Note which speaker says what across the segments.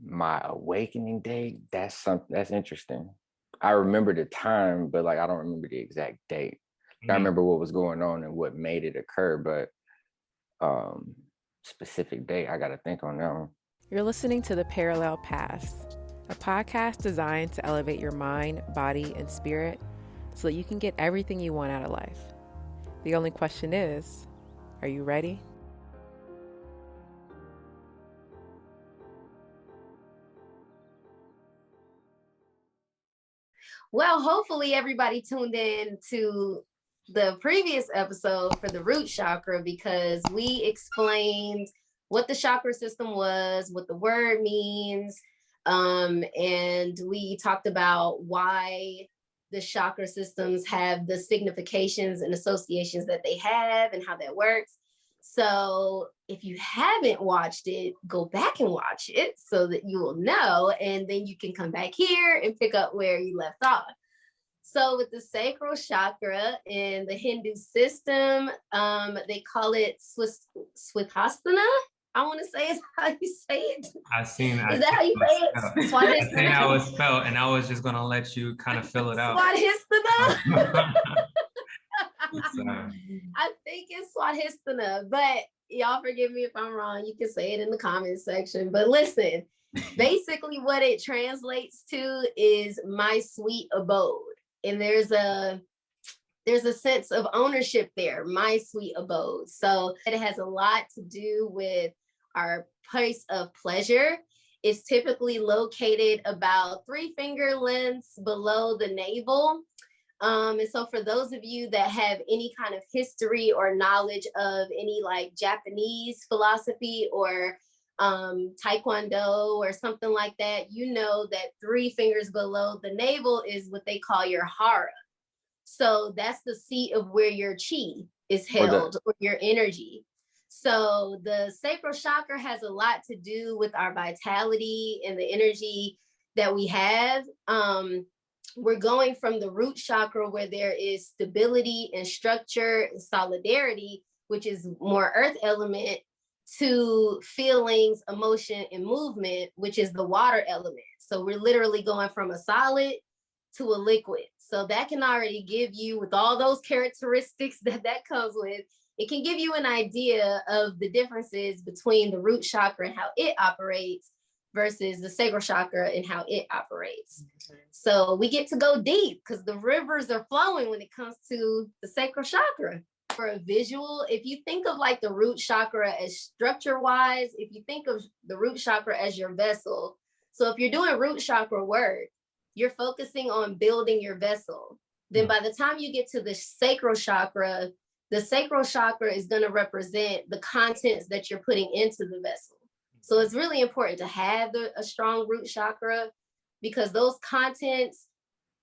Speaker 1: My awakening date, that's interesting. I remember the time, but like I don't remember the exact date. I remember what was going on and what made it occur, but specific date, I gotta think on that one.
Speaker 2: You're listening to The Parallel Paths, a podcast designed to elevate your mind, body, and spirit so that you can get everything you want out of life. The only question is, are you ready?
Speaker 3: Well, hopefully everybody tuned in to the previous episode for the root chakra, because we explained what the chakra system was, what the word means, and we talked about why the chakra systems have the significations and associations that they have and how that works. So if you haven't watched it, go back and watch it so that you will know, and then you can come back here and pick up where you left off. So with the sacral chakra in the Hindu system, they call it Swithasthana. I want to say is how you say it.
Speaker 4: Is
Speaker 3: that how you say it?
Speaker 4: I think I was spelled, and I was just going to let you kind of fill it out.
Speaker 3: Swathisthana. I think it's Swathisthana, but y'all forgive me if I'm wrong. You can say it in the comments section. But listen, basically what it translates to is my sweet abode. And there's a sense of ownership there, my sweet abode. So it has a lot to do with our place of pleasure. It's typically located about 3-finger lengths below the navel. And so for those of you that have any kind of history or knowledge of any like Japanese philosophy or Taekwondo or something like that, you know that 3 fingers below the navel is what they call your hara. So that's the seat of where your chi is held, or your energy. So the sacral chakra has a lot to do with our vitality and the energy that we have. We're going from the root chakra, where there is stability and structure and solidarity, which is more earth element, to feelings, emotion, and movement, which is the water element. So we're literally going from a solid to a liquid. So that can already give you, with all those characteristics that comes with, it can give you an idea of the differences between the root chakra and how it operates versus the sacral chakra and how it operates. So we get to go deep because the rivers are flowing when it comes to the sacral chakra. For a visual, if you think of like the root chakra as structure wise, if you think of the root chakra as your vessel, so if you're doing root chakra work, you're focusing on building your vessel. Then by the time you get to the sacral chakra is going to represent the contents that you're putting into the vessel. So it's really important to have a strong root chakra, because those contents,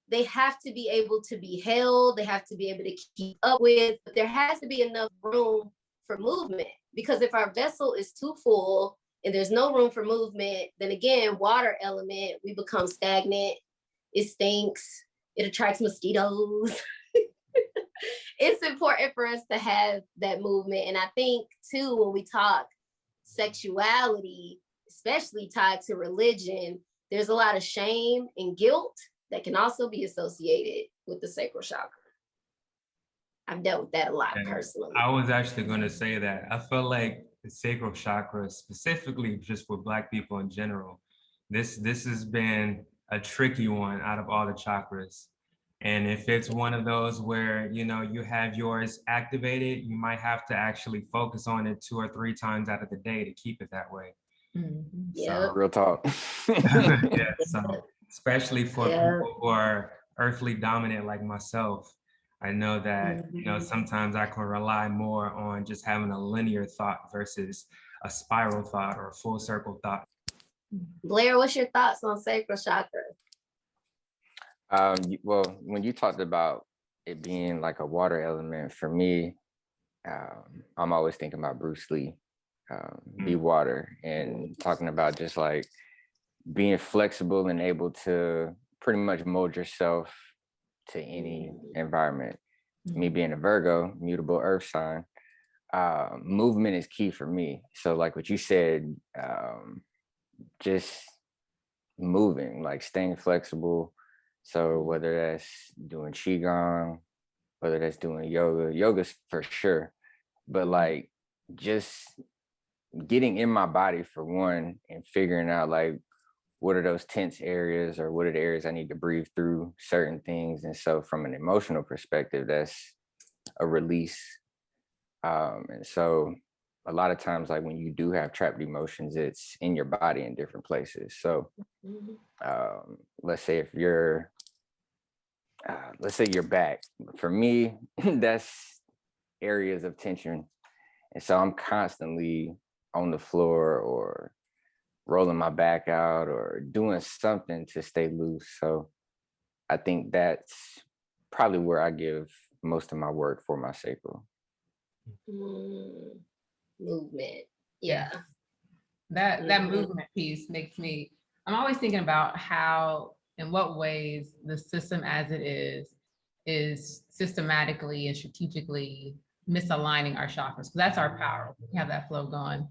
Speaker 3: they have to be able to be held. They have to be able to keep up with. But there has to be enough room for movement, because if our vessel is too full and there's no room for movement, then again, water element, we become stagnant. It stinks. It attracts mosquitoes. It's important for us to have that movement. And I think too, when we talk sexuality, especially tied to religion, there's a lot of shame and guilt that can also be associated with the sacral chakra. I've dealt with that a lot personally.
Speaker 4: I was actually going to say that. I feel like the sacral chakra, specifically just for Black people in general, this has been a tricky one out of all the chakras. And if it's one of those where, you know, you have yours activated, you might have to actually focus on it 2 or 3 times out of the day to keep it that way.
Speaker 3: Mm-hmm.
Speaker 1: So, real talk.
Speaker 4: Yeah, so especially for people who are earthly dominant like myself, I know that, you know, sometimes I can rely more on just having a linear thought versus a spiral thought or a full circle thought.
Speaker 3: Blair, what's your thoughts on sacral chakra?
Speaker 1: Well, when you talked about it being like a water element, for me, I'm always thinking about Bruce Lee, Be Water, and talking about just like being flexible and able to pretty much mold yourself to any environment. Me being a Virgo, mutable earth sign, movement is key for me. So like what you said, just moving, like staying flexible. So whether that's doing qigong, whether that's doing yoga's for sure, but like just getting in my body for one, and figuring out like what are those tense areas, or what are the areas I need to breathe through certain things. And so from an emotional perspective, that's a release. And so a lot of times, like when you do have trapped emotions, it's in your body in different places. So let's say if you're, let's say your back, for me, that's areas of tension. And so I'm constantly on the floor or rolling my back out or doing something to stay loose. So I think that's probably where I give most of my work for my sacral.
Speaker 3: Movement. Yeah.
Speaker 5: That movement piece makes me, I'm always thinking about how, in what ways the system as it is systematically and strategically misaligning our chakras, because that's our power. We have that flow going.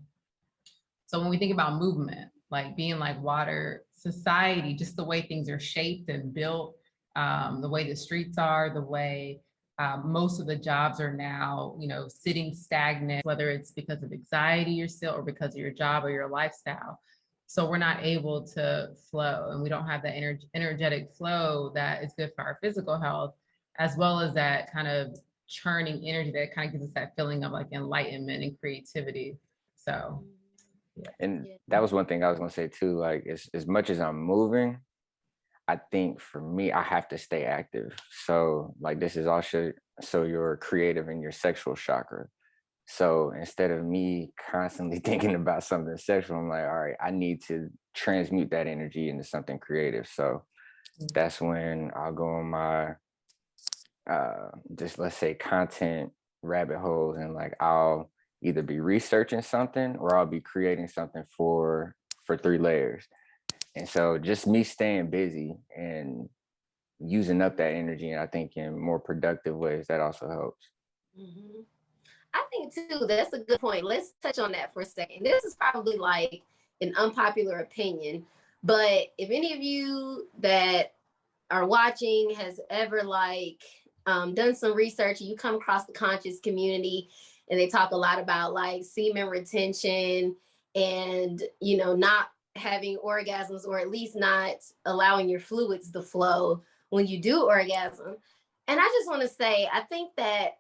Speaker 5: So when we think about movement, like being like water, society, just the way things are shaped and built, the way the streets are, the way most of the jobs are now, sitting stagnant, whether it's because of anxiety you're still, or because of your job or your lifestyle. So we're not able to flow, and we don't have that energetic flow that is good for our physical health, as well as that kind of churning energy that kind of gives us that feeling of like enlightenment and creativity. So. Yeah.
Speaker 1: And that was one thing I was going to say too, like as much as I'm moving, I think for me, I have to stay active. So like this is also, so you're creative in your sexual chakra. So instead of me constantly thinking about something sexual, I'm like, all right, I need to transmute that energy into something creative. So that's when I'll go on my, just let's say content rabbit holes, and like I'll either be researching something or I'll be creating something for 3 layers. And so just me staying busy and using up that energy, and I think in more productive ways, that also helps.
Speaker 3: I think too, that's a good point. Let's touch on that for a second. This is probably like an unpopular opinion, but if any of you that are watching has ever like done some research, and you come across the conscious community and they talk a lot about like semen retention and, not having orgasms, or at least not allowing your fluids to flow when you do orgasm. And I just want to say, I think that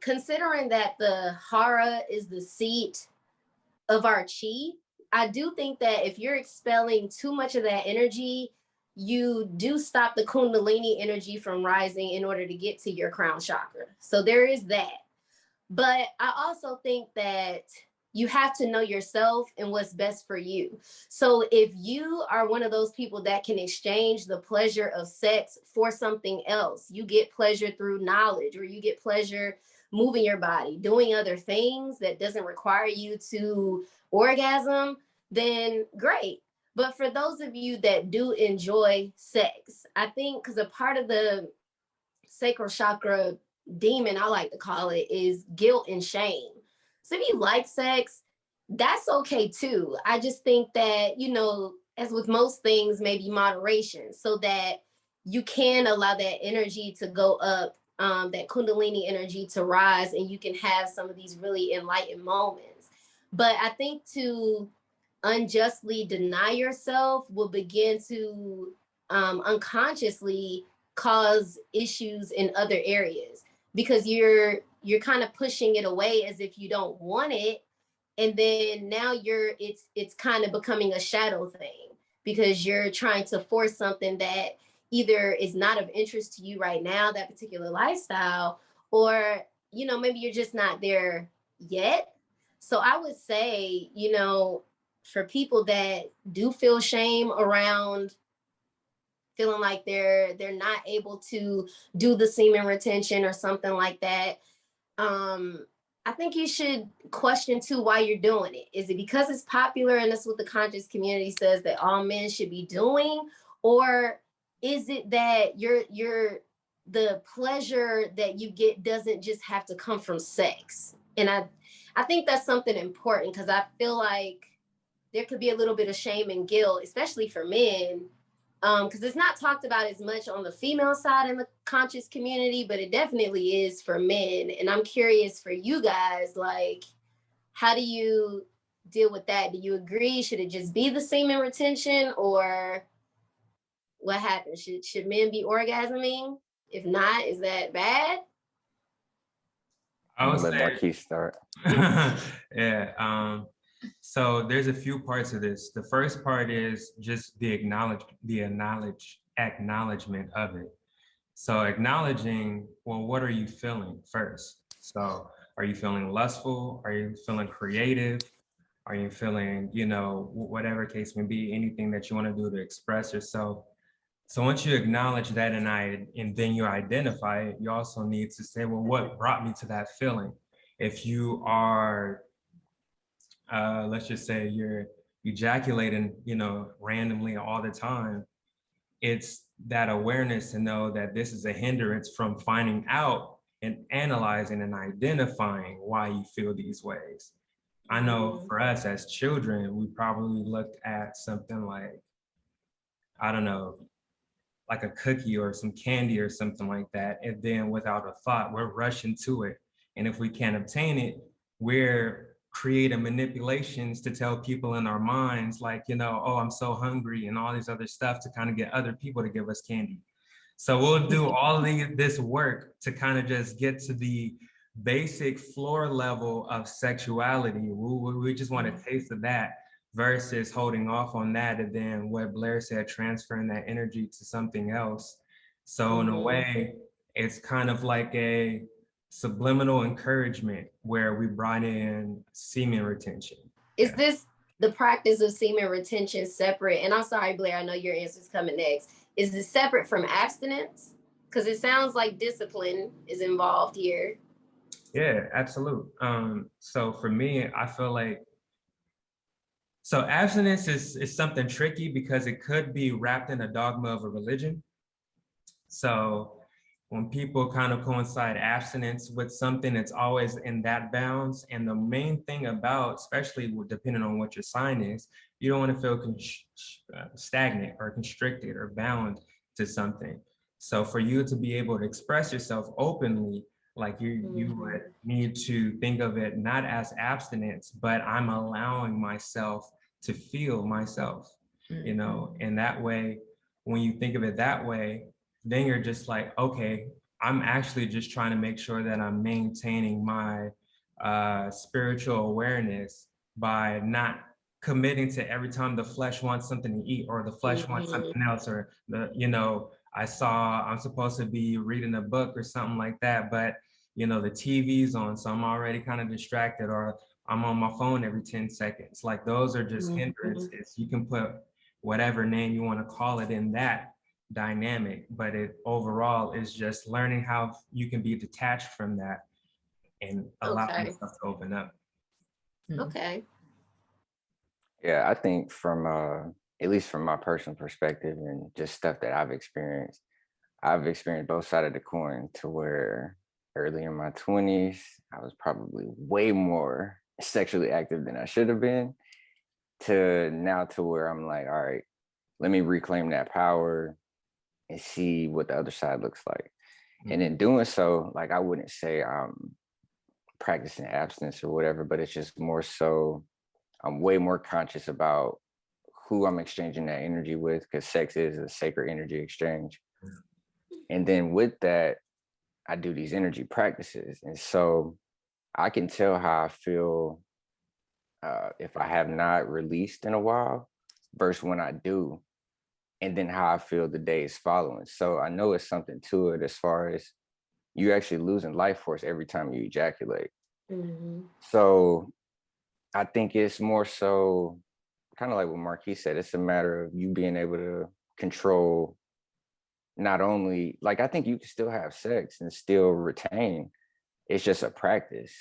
Speaker 3: considering that the hara is the seat of our chi, I do think that if you're expelling too much of that energy, you do stop the kundalini energy from rising in order to get to your crown chakra. So there is that. But I also think that you have to know yourself and what's best for you. So if you are one of those people that can exchange the pleasure of sex for something else, you get pleasure through knowledge, or you get pleasure moving your body, doing other things that doesn't require you to orgasm, then great. But for those of you that do enjoy sex, I think because a part of the sacral chakra demon, I like to call it, is guilt and shame. So if you like sex, that's okay too. I just think that, as with most things, maybe moderation, so that you can allow that energy to go up, that kundalini energy to rise, and you can have some of these really enlightened moments. But I think to unjustly deny yourself will begin to unconsciously cause issues in other areas, because you're kind of pushing it away as if you don't want it, and then now it's kind of becoming a shadow thing, because you're trying to force something that either is not of interest to you right now, that particular lifestyle, or maybe you're just not there yet. So I would say, for people that do feel shame around feeling like they're not able to do the semen retention or something like that, I think you should question too why you're doing it. Is it because it's popular and that's what the conscious community says that all men should be doing, or is it that the pleasure that you get doesn't just have to come from sex? And I think that's something important, because I feel like there could be a little bit of shame and guilt, especially for men, because it's not talked about as much on the female side in the conscious community, but it definitely is for men. And I'm curious for you guys, like, how do you deal with that? Do you agree? Should it just be the semen retention, or what happens? Should men be orgasming? If not, is that bad?
Speaker 4: I
Speaker 1: I'm
Speaker 4: would
Speaker 1: gonna let
Speaker 4: say,
Speaker 1: Marquis start.
Speaker 4: yeah. So there's a few parts of this. The first part is just the acknowledgement of it. So acknowledging, well, what are you feeling first? So are you feeling lustful? Are you feeling creative? Are you feeling, whatever case may be, anything that you want to do to express yourself? So once you acknowledge that and then you identify it, you also need to say, well, what brought me to that feeling? If you are, let's just say you're ejaculating, randomly all the time, it's that awareness to know that this is a hindrance from finding out and analyzing and identifying why you feel these ways. I know for us as children, we probably looked at something like, I don't know, like a cookie or some candy or something like that. And then without a thought, we're rushing to it. And if we can't obtain it, we're creating manipulations to tell people in our minds, like, oh, I'm so hungry and all these other stuff to kind of get other people to give us candy. So we'll do all this work to kind of just get to the basic floor level of sexuality. We just want a taste of that versus holding off on that. And then what Blair said, transferring that energy to something else. So in a way, it's kind of like a subliminal encouragement where we brought in semen retention.
Speaker 3: Is this the practice of semen retention separate? And I'm sorry, Blair, I know your answer is coming next. Is this separate from abstinence? Because it sounds like discipline is involved here.
Speaker 4: Yeah, absolutely. So for me, I feel like, so abstinence is something tricky because it could be wrapped in a dogma of a religion. So when people kind of coincide abstinence with something, it's always in that bounds. And the main thing about, especially depending on what your sign is, you don't want to feel stagnant or constricted or bound to something. So for you to be able to express yourself openly, like you would need to think of it not as abstinence, but I'm allowing myself to feel myself, and that way, when you think of it that way, then you're just like, okay, I'm actually just trying to make sure that I'm maintaining my spiritual awareness by not committing to every time the flesh wants something to eat or the flesh wants something else, or I'm supposed to be reading a book or something like that, but the TV's on, so I'm already kind of distracted, or I'm on my phone every 10 seconds. Like those are just hindrances. You can put whatever name you want to call it in that dynamic, but it overall is just learning how you can be detached from that and allow yourself to open up.
Speaker 3: Okay.
Speaker 1: Yeah, I think from at least from my personal perspective and just stuff that I've experienced both sides of the coin, to where early in my 20s, I was probably way more sexually active than I should have been, to now to where I'm like, all right, let me reclaim that power and see what the other side looks like. And in doing so, like, I wouldn't say I'm practicing abstinence or whatever, but it's just more so I'm way more conscious about who I'm exchanging that energy with, because sex is a sacred energy exchange. And then with that, I do these energy practices. And so I can tell how I feel if I have not released in a while versus when I do, and then how I feel the days following. So I know it's something to it, as far as you actually losing life force every time you ejaculate. So I think it's more so kind of like what Marquis said. It's a matter of you being able to control, not only, like, I think you can still have sex and still retain. It's just a practice.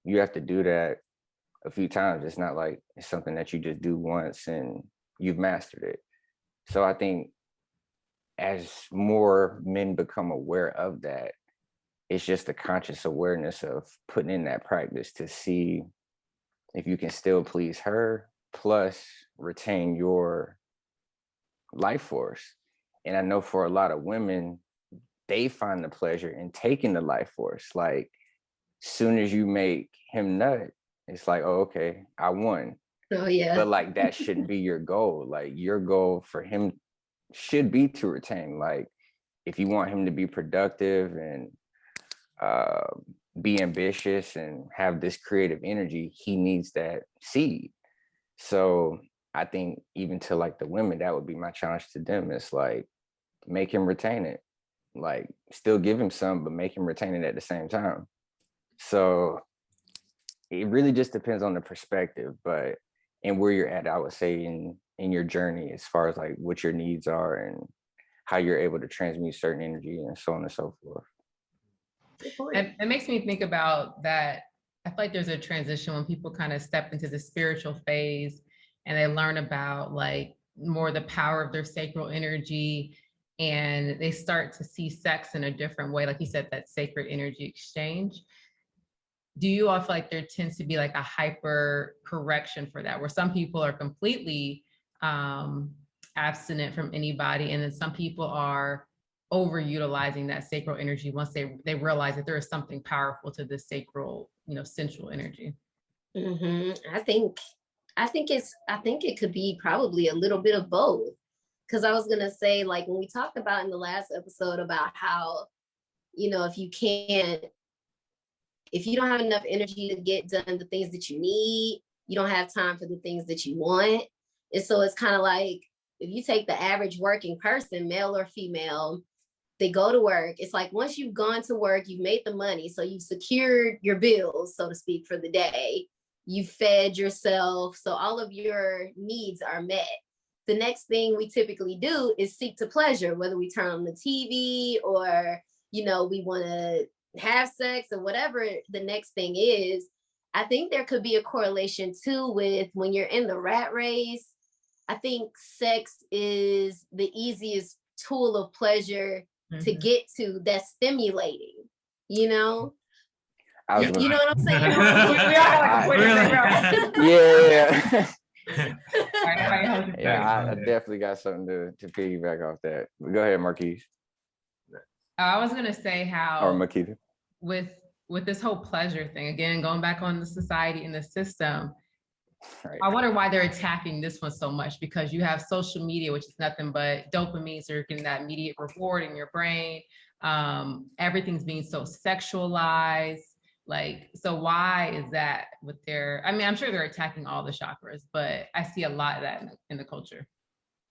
Speaker 1: You have to do that a few times. It's not like it's something that you just do once and you've mastered it. So I think as more men become aware of that, it's just a conscious awareness of putting in that practice to see if you can still please her plus retain your life force. And I know for a lot of women, they find the pleasure in taking the life force. Like, soon as you make him nut, it's like, oh, okay, I won.
Speaker 3: Oh yeah.
Speaker 1: But like, that shouldn't be your goal. Like, your goal for him should be to retain. Like, if you want him to be productive and be ambitious and have this creative energy, he needs that seed. So I think even to like the women, that would be my challenge to them. It's like, make him retain it. Like, still give him some, but make him retain it at the same time. So it really just depends on the perspective, but and where you're at, I would say in your journey, as far as like what your needs are and how you're able to transmute certain energy and so on and so forth.
Speaker 5: And it makes me think about that. I feel like there's a transition when people kind of step into the spiritual phase and they learn about like more the power of their sacral energy, and they start to see sex in a different way. Like you said, that sacred energy exchange. Do you all feel like there tends to be like a hyper correction for that, where some people are completely abstinent from anybody, and then some people are overutilizing that sacral energy once they realize that there is something powerful to this sacral, sensual energy?
Speaker 3: I think it could be probably a little bit of both. Because I was gonna say, like, when we talked about in the last episode about how, if you don't have enough energy to get done the things that you need, you don't have time for the things that you want. And so it's kind of like, if you take the average working person, male or female, they go to work. It's like, once you've gone to work, you've made the money. So you've secured your bills, so to speak, for the day. You fed yourself. So all of your needs are met. The next thing we typically do is seek to pleasure, whether we turn on the TV or, we want to have sex or whatever the next thing is. I think there could be a correlation too with when you're in the rat race. I think sex is the easiest tool of pleasure to get to, that's stimulating,
Speaker 1: I was
Speaker 3: you know what I'm saying?
Speaker 5: We all got like a
Speaker 1: yeah.
Speaker 5: Yeah,
Speaker 1: I definitely got something to piggyback off that. Go ahead, Marquise.
Speaker 5: I was gonna say how,
Speaker 1: or Makita,
Speaker 5: with this whole pleasure thing, again, going back on the society and the system,
Speaker 1: right.
Speaker 5: I wonder why they're attacking this one so much, because you have social media, which is nothing but dopamine, so you're getting that immediate reward in your brain. Everything's being so sexualized. Like, so why is that with their, I'm sure they're attacking all the chakras, but I see a lot of that in the culture.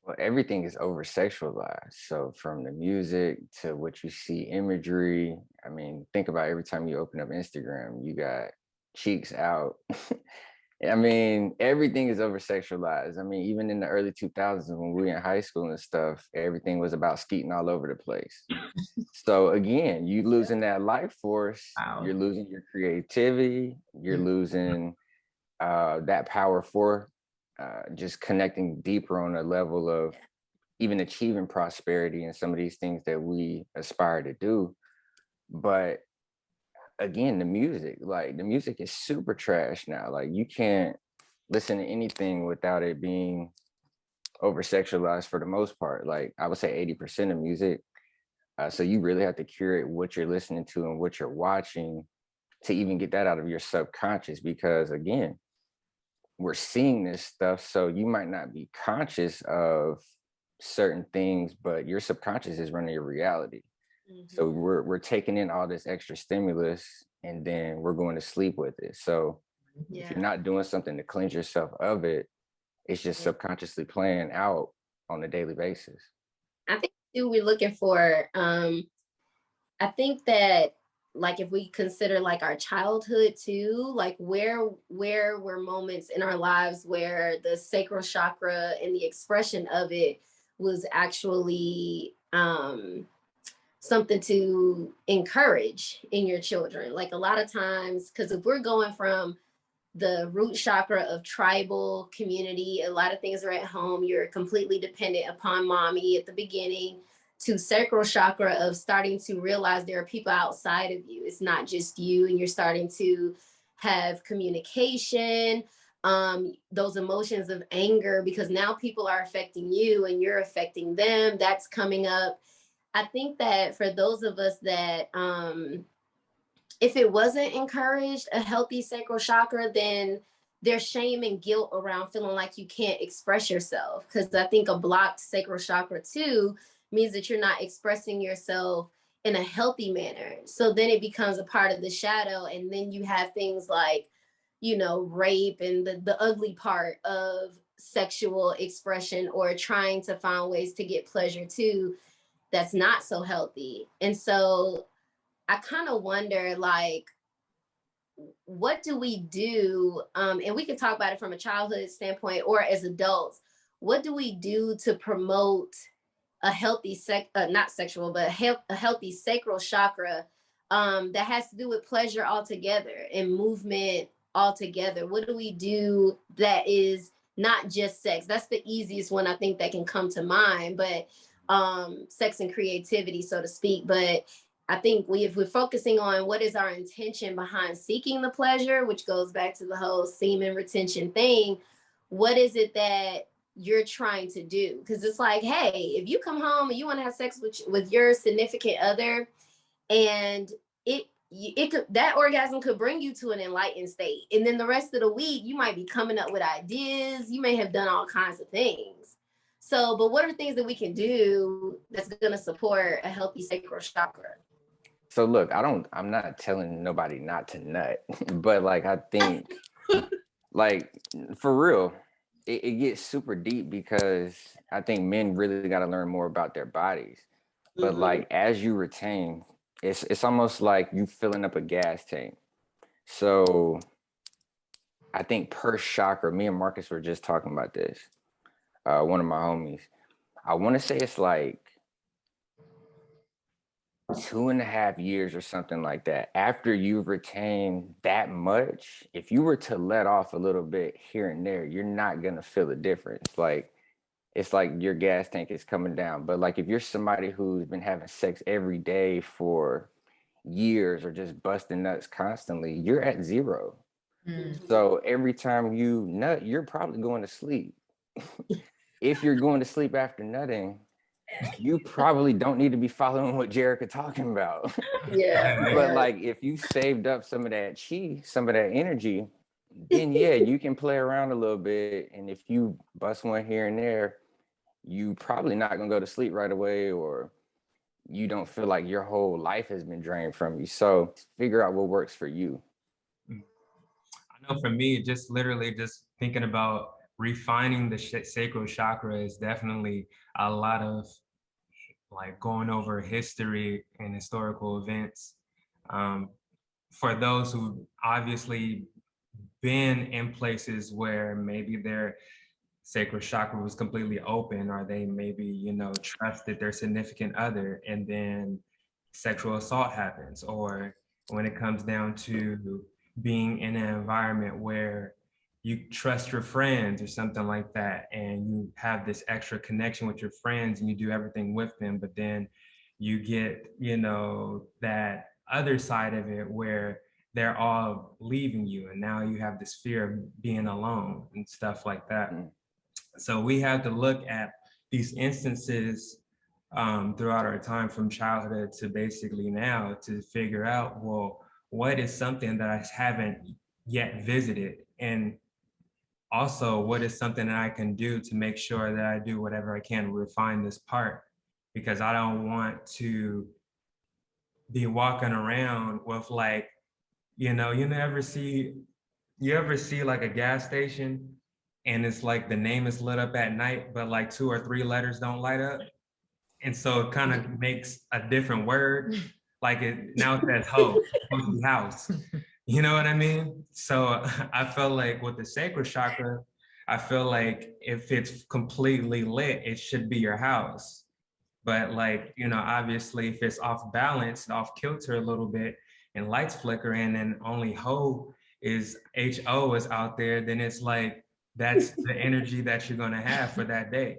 Speaker 1: Well, everything is over sexualized. So from the music to what you see imagery, think about every time you open up Instagram, you got cheeks out. Everything is over sexualized. Even in the early 2000s when we were in high school and stuff, everything was about skeeting all over the place. So again, you losing that life force,
Speaker 5: Wow.
Speaker 1: You're losing your creativity, you're losing that power for just connecting deeper on a level of even achieving prosperity and some of these things that we aspire to do. But again, the music is super trash now. Like, you can't listen to anything without it being over sexualized for the most part. Like, I would say 80% of music. So you really have to curate what you're listening to and what you're watching to even get that out of your subconscious, because again, we're seeing this stuff, so you might not be conscious of certain things, but your subconscious is running your reality. So we're taking in all this extra stimulus and then we're going to sleep with it. So if you're not doing something to cleanse yourself of it, it's just subconsciously playing out on a daily basis.
Speaker 3: I think we're looking for, I think that, like, if we consider like our childhood too, like where were moments in our lives where the sacral chakra and the expression of it was actually something to encourage in your children. Like, a lot of times, because if we're going from the root chakra of tribal community, a lot of things are at home, you're completely dependent upon mommy at the beginning, to sacral chakra of starting to realize there are people outside of you. It's not just you, and you're starting to have communication. those emotions of anger, because now people are affecting you and you're affecting them. That's coming up. I think that for those of us that, if it wasn't encouraged, a healthy sacral chakra, then there's shame and guilt around feeling like you can't express yourself. Because I think a blocked sacral chakra too means that you're not expressing yourself in a healthy manner. So then it becomes a part of the shadow. And then you have things like, you know, rape and the ugly part of sexual expression, or trying to find ways to get pleasure too, that's not so healthy. And so I kind of wonder, like, what do we do? And we can talk about it from a childhood standpoint or as adults. What do we do to promote a healthy not sexual, but a healthy sacral chakra that has to do with pleasure altogether and movement altogether? What do we do that is not just sex? That's the easiest one I think that can come to mind, but sex and creativity, so to speak. But I think if we're focusing on what is our intention behind seeking the pleasure, which goes back to the whole semen retention thing, what is it that you're trying to do? Because it's like, hey, if you come home and you want to have sex with your significant other, and it could, that orgasm could bring you to an enlightened state, and then the rest of the week you might be coming up with ideas, you may have done all kinds of things. So, but what are things that we can do that's going to support a healthy sacral chakra?
Speaker 1: So look, I'm not telling nobody not to nut, but like, I think like for real, it gets super deep, because I think men really got to learn more about their bodies. But like, as you retain, it's almost like you filling up a gas tank. So I think per chakra, me and Marcus were just talking about this. One of my homies, I want to say it's like 2.5 years or something like that. After you've retained that much, if you were to let off a little bit here and there, you're not gonna feel a difference. Like, it's like your gas tank is coming down. But like, if you're somebody who's been having sex every day for years or just busting nuts constantly, you're at zero. So every time you nut, you're probably going to sleep. If you're going to sleep after nutting, you probably don't need to be following what Jerica talking about.
Speaker 3: Yeah.
Speaker 1: But like, if you saved up some of that chi, some of that energy, then yeah, you can play around a little bit. And if you bust one here and there, you probably not gonna go to sleep right away, or you don't feel like your whole life has been drained from you. So figure out what works for you.
Speaker 4: I know for me, just literally just thinking about refining the sacral chakra is definitely a lot of like going over history and historical events. For those who obviously been in places where maybe their sacral chakra was completely open, or they maybe, you know, trusted their significant other, and then sexual assault happens, or when it comes down to being in an environment where you trust your friends or something like that, and you have this extra connection with your friends and you do everything with them, but then you get, you know, that other side of it where they're all leaving you, and now you have this fear of being alone and stuff like that. So we have to look at these instances throughout our time from childhood to basically now to figure out, well, what is something that I haven't yet visited? And also, what is something that I can do to make sure that I do whatever I can to refine this part? Because I don't want to be walking around with like, you know, you ever see like a gas station and it's like the name is lit up at night, but like 2 or 3 letters don't light up. And so it kind of makes a different word. Like it now it says ho, house. You know what I mean? So I feel like with the sacral chakra, I feel like if it's completely lit, it should be your house. But like, you know, obviously if it's off balance, off kilter a little bit, and lights flickering and only ho is HO is out there, then it's like, that's the energy that you're gonna have for that day.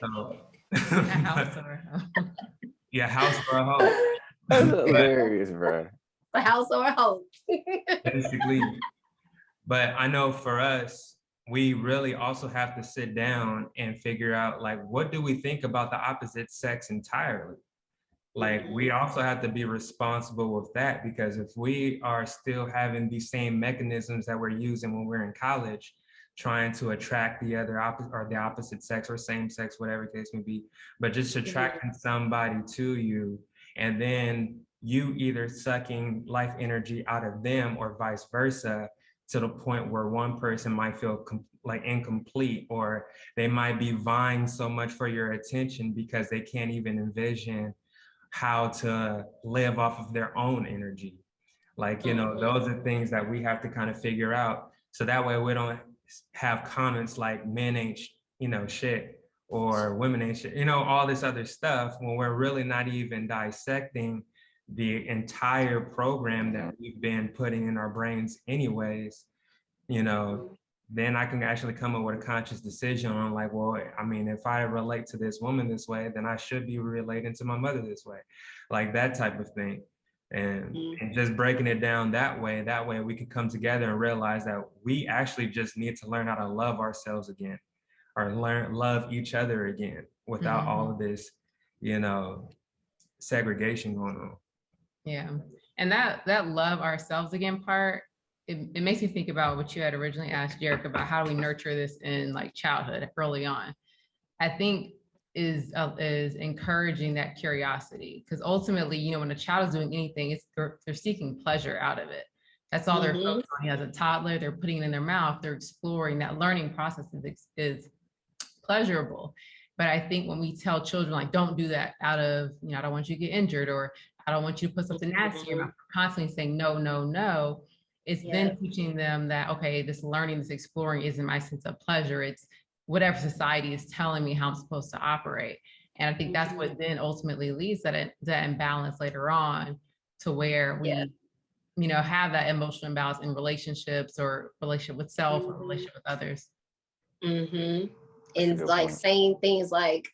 Speaker 4: So,
Speaker 5: A house or a home.
Speaker 4: yeah, house or a hoe.
Speaker 1: That's hilarious, bro.
Speaker 3: A house or a home.
Speaker 4: Basically, But I know for us, we really also have to sit down and figure out, like, what do we think about the opposite sex entirely? Like, we also have to be responsible with that, because if we are still having these same mechanisms that we're using when we're in college, trying to attract the other or the opposite sex or same sex, whatever case may be, but just attracting somebody to you, and then you either sucking life energy out of them or vice versa, to the point where one person might feel like incomplete, or they might be vying so much for your attention because they can't even envision how to live off of their own energy. Like, you know, those are things that we have to kind of figure out. So that way we don't have comments like men ain't, you know, shit, or women ain't shit, you know, all this other stuff, when we're really not even dissecting the entire program that we've been putting in our brains anyways, you know. Then I can actually come up with a conscious decision on, like, well, I mean, if I relate to this woman this way, then I should be relating to my mother this way, like that type of thing. And just breaking it down that way we can come together and realize that we actually just need to learn how to love ourselves again, or love each other again, without all of this, you know, segregation going on.
Speaker 5: Yeah. And that love ourselves again part, it makes me think about what you had originally asked Jerick about how do we nurture this in like childhood early on. I think is encouraging that curiosity, because ultimately, you know, when a child is doing anything, it's they're seeking pleasure out of it. That's all they're focused on. As a toddler, they're putting it in their mouth, they're exploring. That learning process is pleasurable. But I think when we tell children, like, don't do that out of, you know, I don't want you to get injured, or I don't want you to put something nasty in your mouth, constantly saying no, no, no, it's then teaching them that, okay, this learning, this exploring isn't my sense of pleasure. It's whatever society is telling me how I'm supposed to operate. And I think that's what then ultimately leads that imbalance later on, to where we, you know, have that emotional imbalance in relationships, or relationship with self, or relationship with others.
Speaker 3: And like saying things like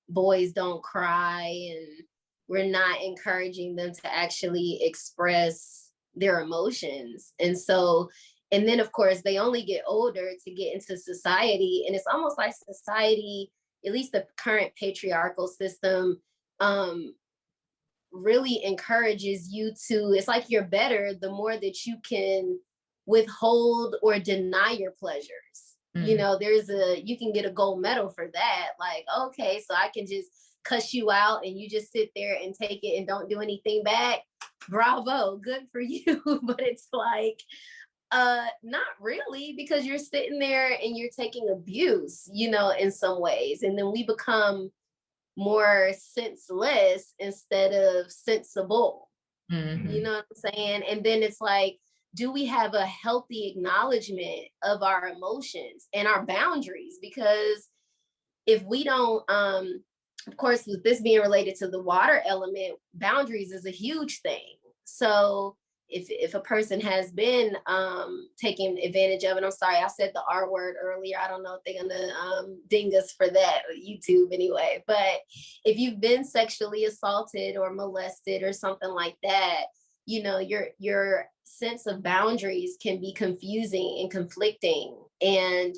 Speaker 3: boys don't cry, and we're not encouraging them to actually express their emotions. And so, and then of course they only get older to get into society, and it's almost like society, at least the current patriarchal system, really encourages you to, it's like you're better the more that you can withhold or deny your pleasures. You know, you can get a gold medal for that. Like, okay, so I can just cuss you out and you just sit there and take it and don't do anything back. Bravo, good for you. But it's like, not really, because you're sitting there and you're taking abuse, you know, in some ways. And then we become more senseless instead of sensible. You know what I'm saying? And then it's like, do we have a healthy acknowledgement of our emotions and our boundaries? Because if we don't, of course, with this being related to the water element, boundaries is a huge thing. So if a person has been taken advantage of, and I'm sorry, I said the R word earlier. I don't know if they're gonna ding us for that, YouTube anyway. But if you've been sexually assaulted or molested or something like that, you know, your sense of boundaries can be confusing and conflicting. And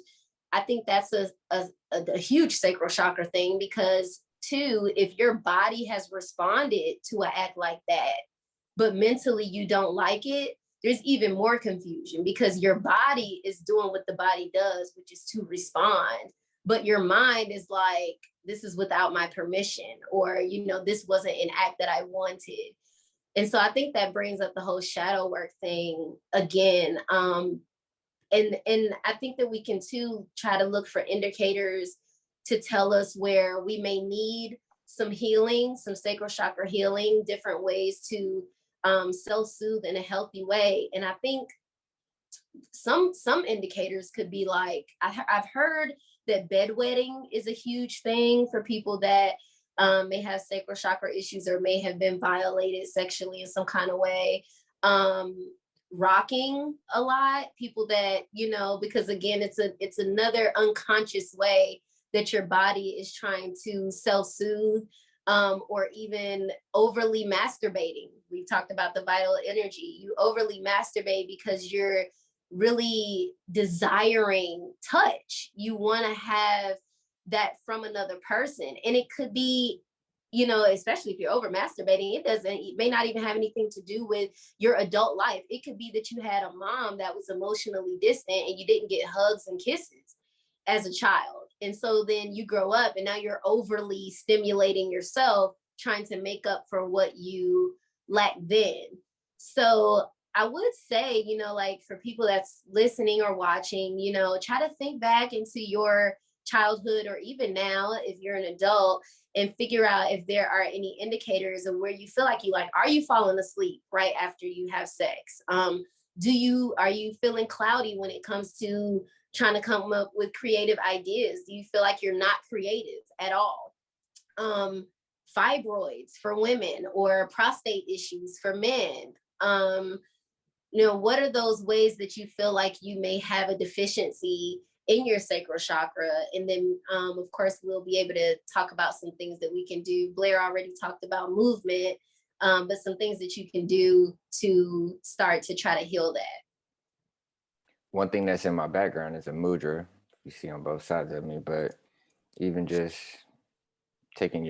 Speaker 3: I think that's a huge sacral chakra thing, because too, if your body has responded to an act like that, but mentally you don't like it, there's even more confusion, because your body is doing what the body does, which is to respond. But your mind is like, this is without my permission, or, you know, this wasn't an act that I wanted. And so I think that brings up the whole shadow work thing again. And I think that we can too try to look for indicators to tell us where we may need some healing, some sacral chakra healing, different ways to self-soothe in a healthy way. And I think some indicators could be like, I've heard that bedwetting is a huge thing for people that may have sacral chakra issues or may have been violated sexually in some kind of way. Rocking a lot, people that, you know, because again, it's another unconscious way that your body is trying to self-soothe, or even overly masturbating. We talked about the vital energy. You overly masturbate because you're really desiring touch. You want to have that from another person. And it could be, you know, especially if you're over masturbating, it may not even have anything to do with your adult life. It could be that you had a mom that was emotionally distant and you didn't get hugs and kisses as a child. And so then you grow up and now you're overly stimulating yourself, trying to make up for what you lacked then. So I would say, you know, like for people that's listening or watching, you know, try to think back into your childhood or even now, if you're an adult, and figure out if there are any indicators of where you feel like are you falling asleep right after you have sex? Are you feeling cloudy when it comes to trying to come up with creative ideas? Do you feel like you're not creative at all? Fibroids for women or prostate issues for men. You know, what are those ways that you feel like you may have a deficiency in your sacral chakra? And then, of course, we'll be able to talk about some things that we can do. Blair already talked about movement, but some things that you can do to start to try to heal that.
Speaker 1: One thing that's in my background is a mudra. You see on both sides of me, but even just taking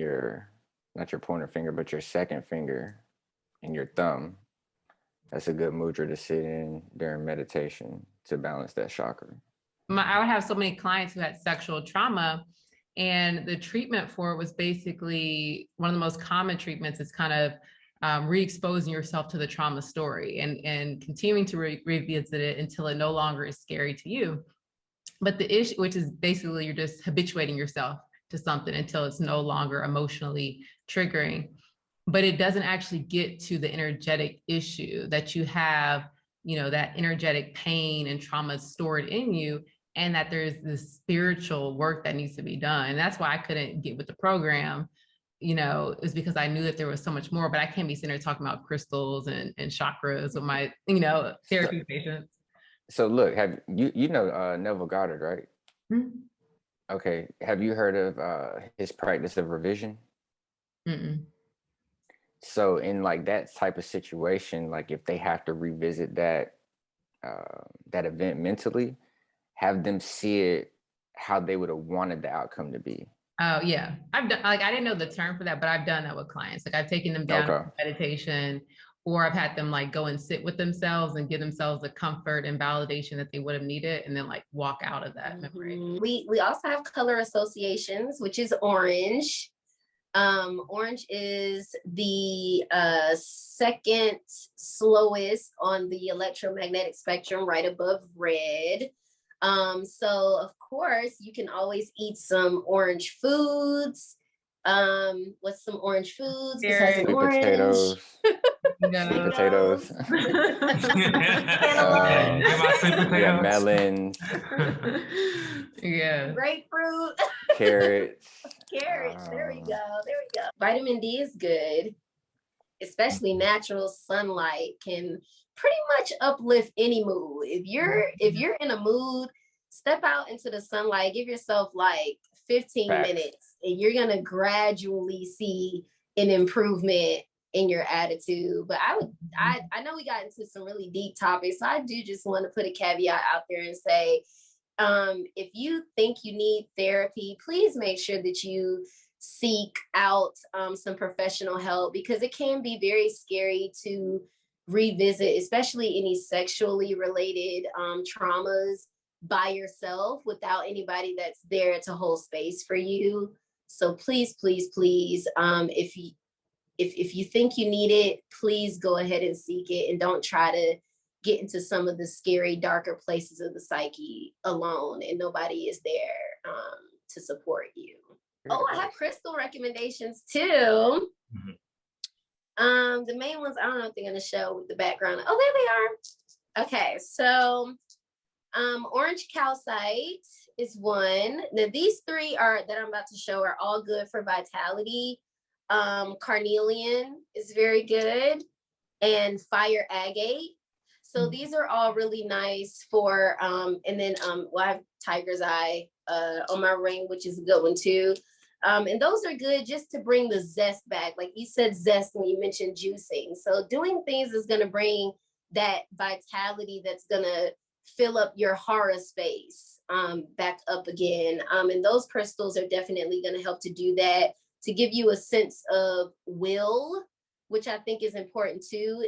Speaker 1: not your pointer finger, but your second finger and your thumb, that's a good mudra to sit in during meditation to balance that chakra.
Speaker 5: I would have so many clients who had sexual trauma, and the treatment for it was basically one of the most common treatments is kind of re-exposing yourself to the trauma story and continuing to revisit it until it no longer is scary to you. But the issue, which is basically you're just habituating yourself to something until it's no longer emotionally triggering. But it doesn't actually get to the energetic issue that you have, you know, that energetic pain and trauma stored in you, and that there's this spiritual work that needs to be done. And that's why I couldn't get with the program, you know, is because I knew that there was so much more, but I can't be sitting there talking about crystals and chakras with my, you know, therapy patients.
Speaker 1: So look, have you know Neville Goddard, right?
Speaker 5: Mm-hmm.
Speaker 1: Okay. Have you heard of his practice of revision?
Speaker 5: Mm-mm.
Speaker 1: So in like that type of situation, like if they have to revisit that event mentally, have them see it how they would have wanted the outcome to be.
Speaker 5: Oh yeah, I've done, like, I didn't know the term for that, but I've done that with clients. Like I've taken them down to meditation, or I've had them like go and sit with themselves and give themselves the comfort and validation that they would have needed, and then like walk out of that memory.
Speaker 3: We also have color associations, which is orange. Orange is the second slowest on the electromagnetic spectrum, right above red. So of course you can always eat some orange foods. What's some orange foods?
Speaker 1: Sweet potatoes.
Speaker 3: Sweet potatoes.
Speaker 1: Yeah, melons.
Speaker 5: Yeah.
Speaker 3: Grapefruit.
Speaker 1: Carrots.
Speaker 3: There we go. Vitamin D is good, especially natural sunlight can pretty much uplift any mood. If you're in a mood, step out into the sunlight, give yourself like 15 minutes, and you're gonna gradually see an improvement in your attitude. But I know we got into some really deep topics, so I do just want to put a caveat out there and say, if you think you need therapy, please make sure that you seek out some professional help, because it can be very scary to revisit, especially any sexually related traumas by yourself without anybody that's there to hold space for you. So please, if you think you need it, please go ahead and seek it, and don't try to get into some of the scary, darker places of the psyche alone, and nobody is there to support you. Oh, I have crystal recommendations too. Mm-hmm. The main ones, I don't know if they're going to show with the background. Oh, there they are. Okay, so orange calcite is one. Now these three that I'm about to show are all good for vitality. Carnelian is very good, and fire agate. So these are all really nice for, and then I have tiger's eye on my ring, which is a good one too. And those are good just to bring the zest back. Like you said, zest when you mentioned juicing. So doing things is going to bring that vitality that's going to fill up your hara space back up again. And those crystals are definitely going to help to do that, to give you a sense of will, which I think is important too.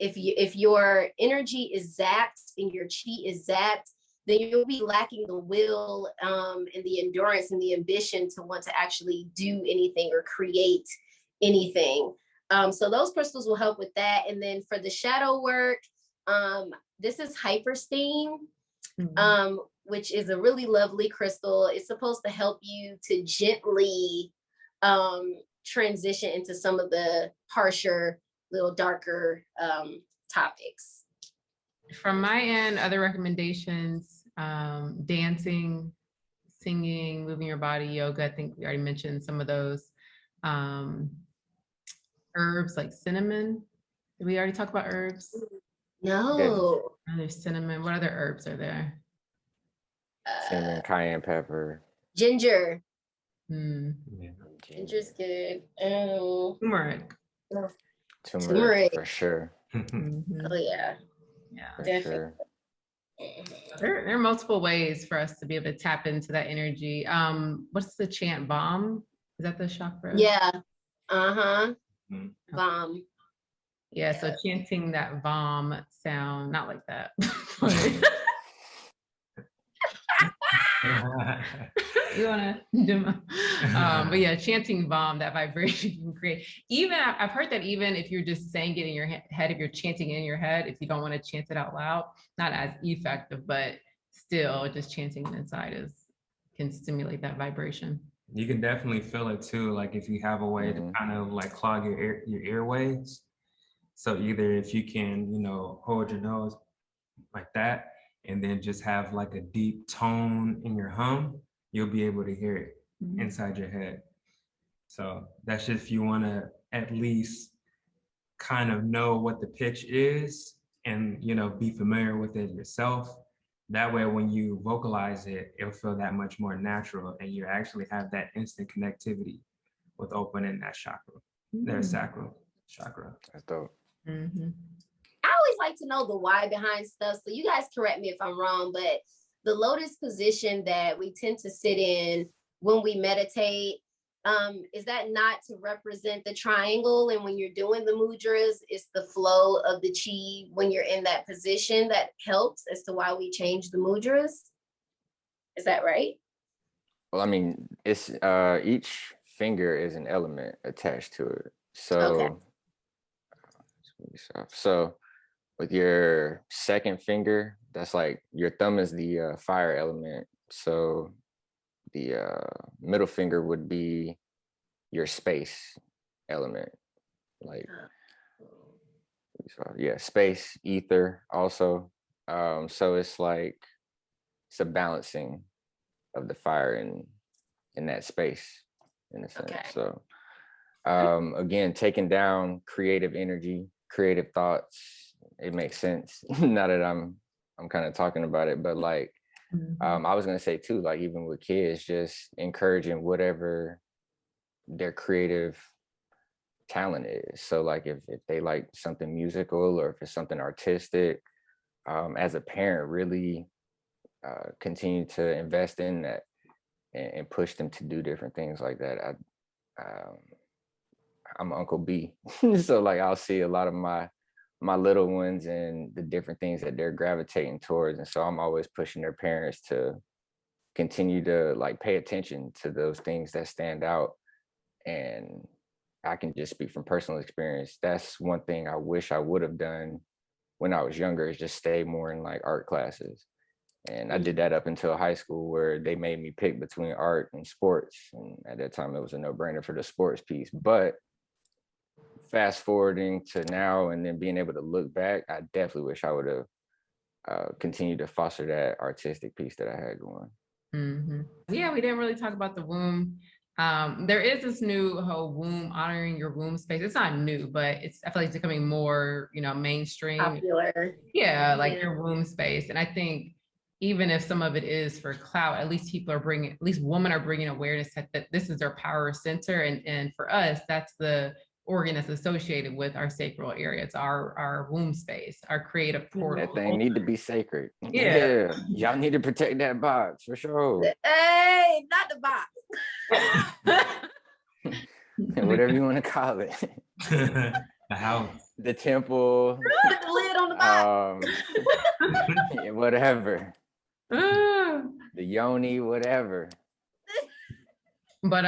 Speaker 3: If your energy is zapped and your chi is zapped, then you'll be lacking the will and the endurance and the ambition to want to actually do anything or create anything. So those crystals will help with that. And then for the shadow work, this is hypersteam, which is a really lovely crystal. It's supposed to help you to gently transition into some of the harsher, little darker topics.
Speaker 5: From my end, other recommendations, dancing, singing, moving your body, yoga. I think we already mentioned some of those. Herbs like cinnamon. Did we already talk about herbs?
Speaker 3: No.
Speaker 5: Oh, there's cinnamon. What other herbs are there?
Speaker 1: Cinnamon, cayenne pepper.
Speaker 3: Ginger.
Speaker 5: Yeah.
Speaker 3: Ginger's good.
Speaker 5: Turmeric.
Speaker 1: Turmeric for sure.
Speaker 3: Oh yeah.
Speaker 5: Yeah.
Speaker 1: For
Speaker 3: Definitely.
Speaker 1: sure.
Speaker 5: There are multiple ways for us to be able to tap into that energy. What's the chant? Bomb? Is that the chakra?
Speaker 3: Yeah. Bomb.
Speaker 5: Yeah, so chanting that bomb sound, not like that. You wanna do but yeah, chanting bomb, that vibration you can create. Even I've heard that even if you're just saying it in your head, if you're chanting in your head, if you don't want to chant it out loud, not as effective, but still just chanting it inside can stimulate that vibration.
Speaker 4: You can definitely feel it too. Like if you have a way to kind of like clog your airways. So either if you can, hold your nose like that, and then just have like a deep tone in your hum, you'll be able to hear it inside your head. So that's just if you want to at least kind of know what the pitch is and, be familiar with it yourself. That way, when you vocalize it, it'll feel that much more natural, and you actually have that instant connectivity with opening that chakra, their sacral chakra.
Speaker 1: That's dope.
Speaker 3: I always like to know the why behind stuff. So you guys correct me if I'm wrong, but the lotus position that we tend to sit in when we meditate, is that not to represent the triangle? And when you're doing the mudras, it's the flow of the chi when you're in that position that helps as to why we change the mudras? Is that right?
Speaker 1: Well, I mean, it's each finger is an element attached to it. So, so with your second finger, that's like your thumb is the fire element. So the middle finger would be your space element, like space, ether also. So it's like it's a balancing of the fire in that space in a sense. So again, taking down creative energy, creative thoughts, it makes sense now that I'm kind of talking about it. But like I was gonna say too, like even with kids, just encouraging whatever their creative talent is. So like if they like something musical or if it's something artistic, as a parent, really continue to invest in that and push them to do different things like that. I'm Uncle B, so like I'll see a lot of my little ones and the different things that they're gravitating towards, and so I'm always pushing their parents to continue to like pay attention to those things that stand out. And I can just speak from personal experience. That's one thing I wish I would have done when I was younger, is just stay more in like art classes. And I did that up until high school, where they made me pick between art and sports. And at that time, it was a no-brainer for the sports piece. But fast forwarding to now and then being able to look back, I definitely wish I would have continued to foster that artistic piece that I had going.
Speaker 5: Yeah, we didn't really talk about the womb. There is this new whole womb, honoring your womb space. It's not new, but I feel like it's becoming more, mainstream.
Speaker 3: Popular.
Speaker 5: Yeah, like your womb space. And I think even if some of it is for clout, at least women are bringing awareness that this is their power center. And for us, that's the organ that's associated with our sacral area. It's our womb space, our creative portal.
Speaker 1: That thing need to be sacred.
Speaker 5: Yeah.
Speaker 1: Y'all need to protect that box for sure.
Speaker 3: Hey, not the box.
Speaker 1: Whatever you want to call it.
Speaker 4: The house.
Speaker 1: The temple.
Speaker 3: Put the lid on the box.
Speaker 1: Yeah, whatever. The yoni, whatever.
Speaker 5: But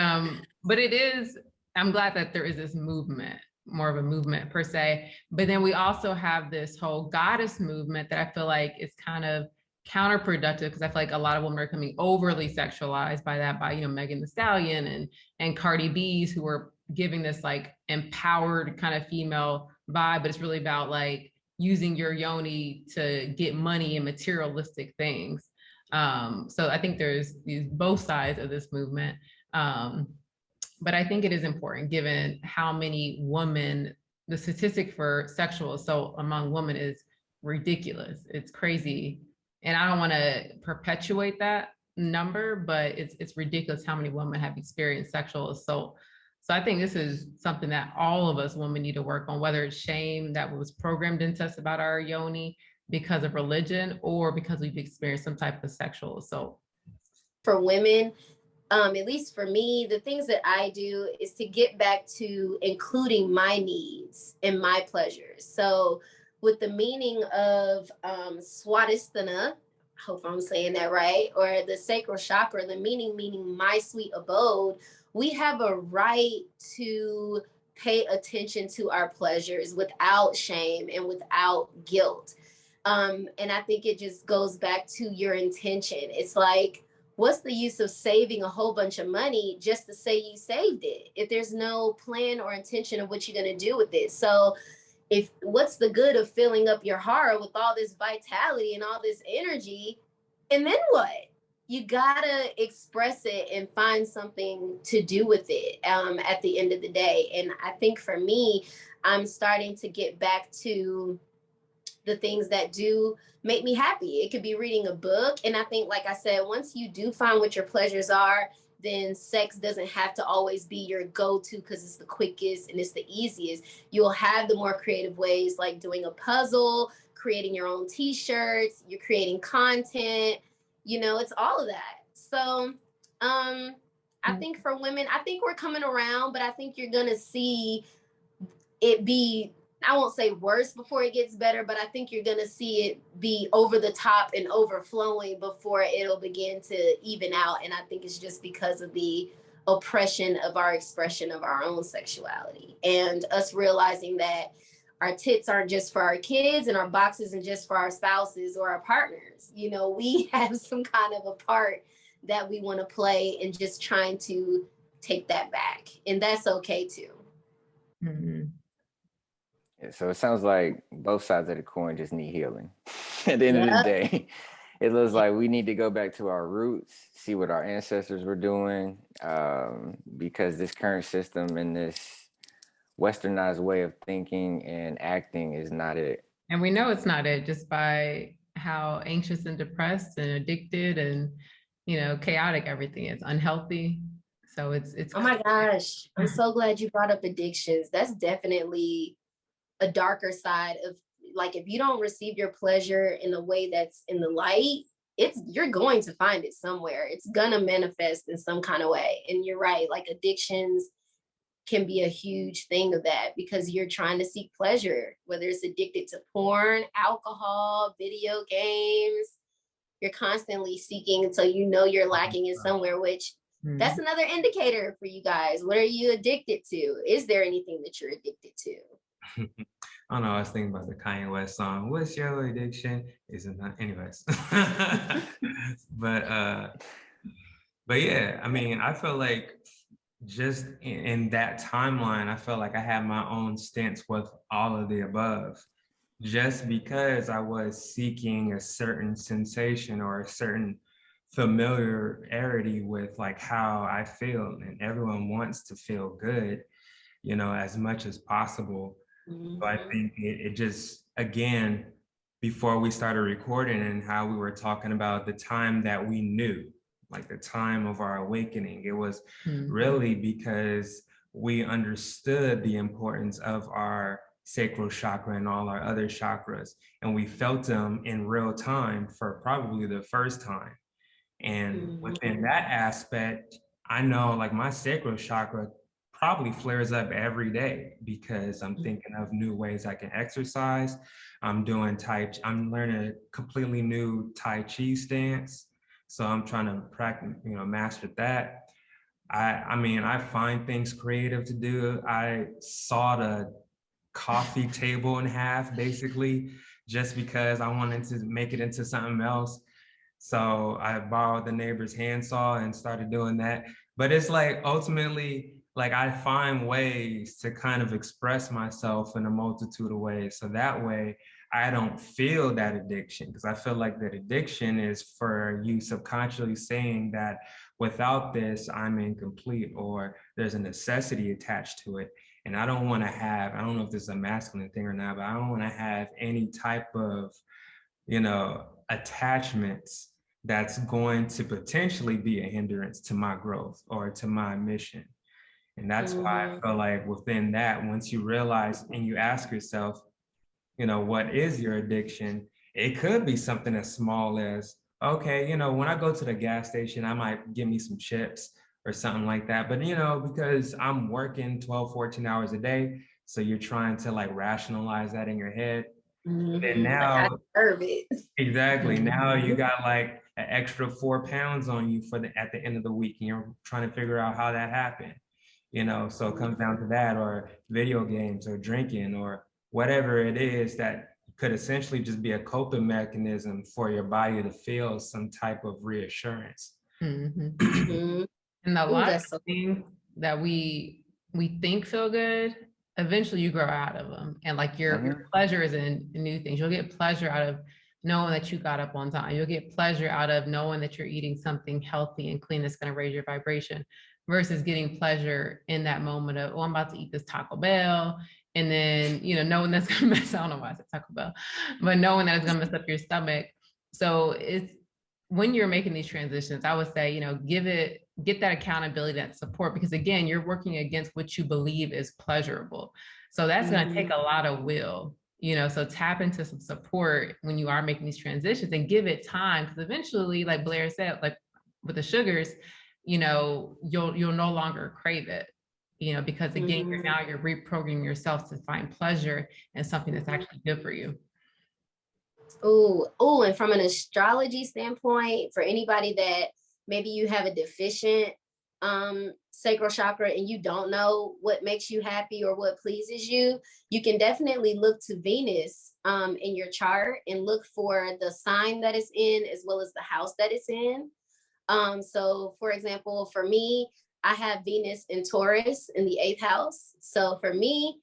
Speaker 5: it is, I'm glad that there is this movement, more of a movement per se. But then we also have this whole goddess movement that I feel like is kind of counterproductive, because I feel like a lot of women are becoming overly sexualized by that, by, you know, Megan Thee Stallion and Cardi B's, who are giving this like empowered kind of female vibe, but it's really about like using your yoni to get money and materialistic things. So I think there's these both sides of this movement. But I think it is important, given how many women, the statistic for sexual assault among women is ridiculous. It's crazy. And I don't want to perpetuate that number, but it's ridiculous how many women have experienced sexual assault. So I think this is something that all of us women need to work on, whether it's shame that was programmed into us about our yoni because of religion or because we've experienced some type of sexual assault.
Speaker 3: For women, at least for me, the things that I do is to get back to including my needs and my pleasures. So with the meaning of Swadhisthana, I hope I'm saying that right, or the sacral chakra, the meaning my sweet abode, we have a right to pay attention to our pleasures without shame and without guilt. And I think it just goes back to your intention. It's like, what's the use of saving a whole bunch of money just to say you saved it if there's no plan or intention of what you're going to do with it? So if what's the good of filling up your heart with all this vitality and all this energy, and then what? You gotta express it and find something to do with it at the end of the day. And I think for me, I'm starting to get back to the things that do make me happy. It could be reading a book. And I think, like I said, once you do find what your pleasures are, then sex doesn't have to always be your go-to because it's the quickest and it's the easiest. You'll have the more creative ways, like doing a puzzle, creating your own t-shirts, you're creating content, you know, it's all of that. So I think for women, I think we're coming around, but I think you're going to see it be, I won't say worse before it gets better, but I think you're going to see it be over the top and overflowing before it'll begin to even out. And I think it's just because of the oppression of our expression of our own sexuality and us realizing that our tits aren't just for our kids and our box isn't just for our spouses or our partners. You know, we have some kind of a part that we want to play and just trying to take that back. And that's okay too.
Speaker 5: Mm-hmm.
Speaker 1: Yeah, so it sounds like both sides of the coin just need healing. At the end of the day, it looks like we need to go back to our roots, see what our ancestors were doing, because this current system and this westernized way of thinking and acting is not it.
Speaker 5: And we know it's not it just by how anxious and depressed and addicted and, you know, chaotic everything is, unhealthy. So it's
Speaker 3: oh my gosh, I'm so glad you brought up addictions. That's definitely a darker side of, like, if you don't receive your pleasure in a way that's in the light, you're going to find it somewhere. It's gonna manifest in some kind of way. And you're right, like addictions can be a huge thing of that because you're trying to seek pleasure, whether it's addicted to porn, alcohol, video games. You're constantly seeking until you know you're lacking in somewhere, which that's another indicator for you guys. What are you addicted to? Is there anything that you're addicted to?
Speaker 4: I don't know. I was thinking about the Kanye West song. What's your addiction? Isn't that, anyways? But yeah, I mean, I feel like just in that timeline, I felt like I had my own stance with all of the above, just because I was seeking a certain sensation or a certain familiarity with like how I feel, and everyone wants to feel good, you know, as much as possible.
Speaker 3: Mm-hmm.
Speaker 4: So I think it just, again, before we started recording and how we were talking about the time that we knew, like the time of our awakening, it was really because we understood the importance of our sacral chakra and all our other chakras, and we felt them in real time for probably the first time. And within that aspect, I know like my sacral chakra probably flares up every day because I'm thinking of new ways I can exercise. I'm learning a completely new Tai Chi stance. So I'm trying to practice, master that. I mean, I find things creative to do. I sawed a coffee table in half, basically, just because I wanted to make it into something else. So I borrowed the neighbor's handsaw and started doing that. But it's like ultimately, like I find ways to kind of express myself in a multitude of ways. So that way I don't feel that addiction, because I feel like that addiction is for you subconsciously saying that without this, I'm incomplete, or there's a necessity attached to it. And I don't want to have, I don't know if this is a masculine thing or not, but I don't want to have any type of, attachments that's going to potentially be a hindrance to my growth or to my mission. And that's why I feel like within that, once you realize and you ask yourself, what is your addiction? It could be something as small as, okay, when I go to the gas station, I might give me some chips or something like that. But, because I'm working 12, 14 hours a day, so you're trying to like rationalize that in your head. And now,
Speaker 3: I deserve it.
Speaker 4: exactly. Now you got like an extra 4 pounds on you at the end of the week, and you're trying to figure out how that happened. So it comes down to that, or video games, or drinking, or whatever it is that could essentially just be a coping mechanism for your body to feel some type of reassurance.
Speaker 5: And a lot of things that we think feel good, eventually you grow out of them. And like your pleasure is in new things. You'll get pleasure out of knowing that you got up on time. You'll get pleasure out of knowing that you're eating something healthy and clean that's going to raise your vibration, versus getting pleasure in that moment of, oh, I'm about to eat this Taco Bell. And then, knowing that's going to mess, I don't know why I said Taco Bell, but knowing that it's going to mess up your stomach. So it's, when you're making these transitions, I would say, get that accountability, that support, because again, you're working against what you believe is pleasurable. So that's going to take a lot of will, so tap into some support when you are making these transitions and give it time. Because eventually, like Blair said, like with the sugars, you'll no longer crave it, because again, you're reprogramming yourself to find pleasure in something that's actually good for you.
Speaker 3: Oh, and from an astrology standpoint, for anybody that maybe you have a deficient sacral chakra and you don't know what makes you happy or what pleases you, you can definitely look to Venus in your chart and look for the sign that it's in as well as the house that it's in. So for example, for me, I have Venus in Taurus in the 8th house. So for me,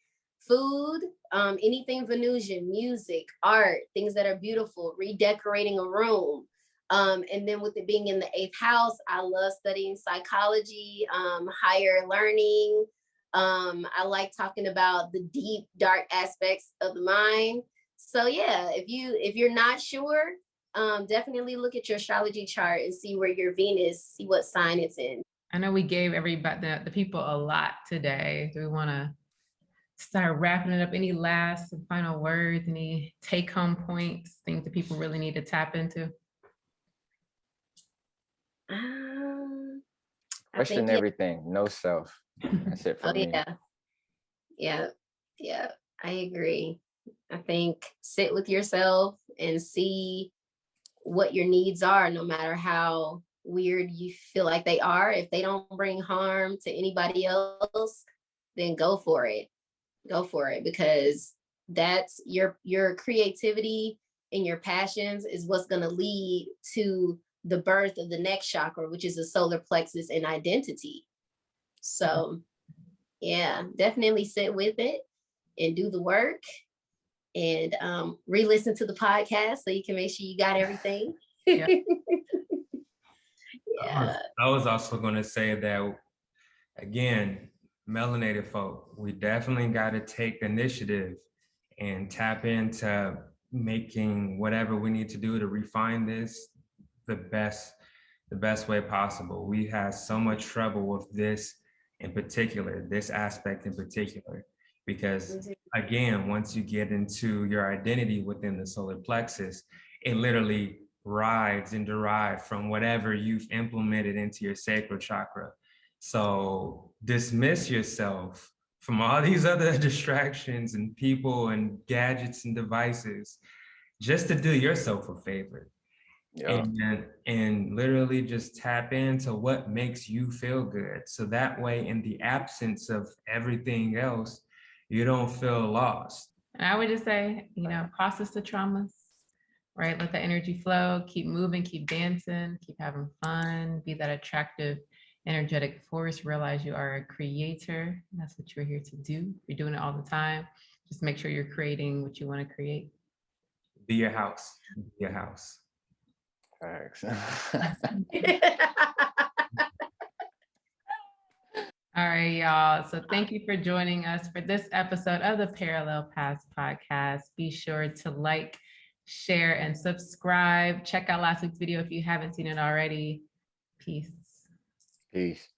Speaker 3: food, anything Venusian, music, art, things that are beautiful, redecorating a room. And then with it being in the 8th house, I love studying psychology, higher learning. I like talking about the deep, dark aspects of the mind. So yeah, if you're not sure, definitely look at your astrology chart and see where your Venus, see what sign it's in.
Speaker 5: I know we gave everybody, the people, a lot today. Do we want to start wrapping it up? Any last and final words, any take-home points, things that people really need to tap into?
Speaker 1: Question everything, no self. That's it for me.
Speaker 3: Yeah, I agree. I think sit with yourself and see what your needs are, no matter how weird you feel like they are. If they don't bring harm to anybody else, then go for it. Go for it, because that's your creativity and your passions is what's going to lead to the birth of the next chakra, which is the solar plexus and identity. So yeah, definitely sit with it and do the work, and re-listen to the podcast so you can make sure you got everything.
Speaker 4: Yeah. I was also going to say that, again, melanated folk, we definitely got to take initiative and tap into making whatever we need to do to refine this the best way possible. We had so much trouble with this in particular, this aspect in particular, because again, once you get into your identity within the solar plexus, it literally rides and derives from whatever you've implemented into your sacral chakra. So dismiss yourself from all these other distractions and people and gadgets and devices just to do yourself a favor.
Speaker 1: Yeah.
Speaker 4: And literally just tap into what makes you feel good. So that way, in the absence of everything else, you don't feel lost.
Speaker 5: And I would just say, process the traumas, right? Let the energy flow, keep moving, keep dancing, keep having fun, be that attractive, energetic force. Realize you are a creator. And that's what you're here to do. You're doing it all the time. Just make sure you're creating what you want to create.
Speaker 4: Be your house. Be your house.
Speaker 1: Thanks.
Speaker 5: All right, y'all. So thank you for joining us for this episode of the Parallel Paths podcast. Be sure to like, share, and subscribe. Check out last week's video if you haven't seen it already. Peace.
Speaker 1: Peace.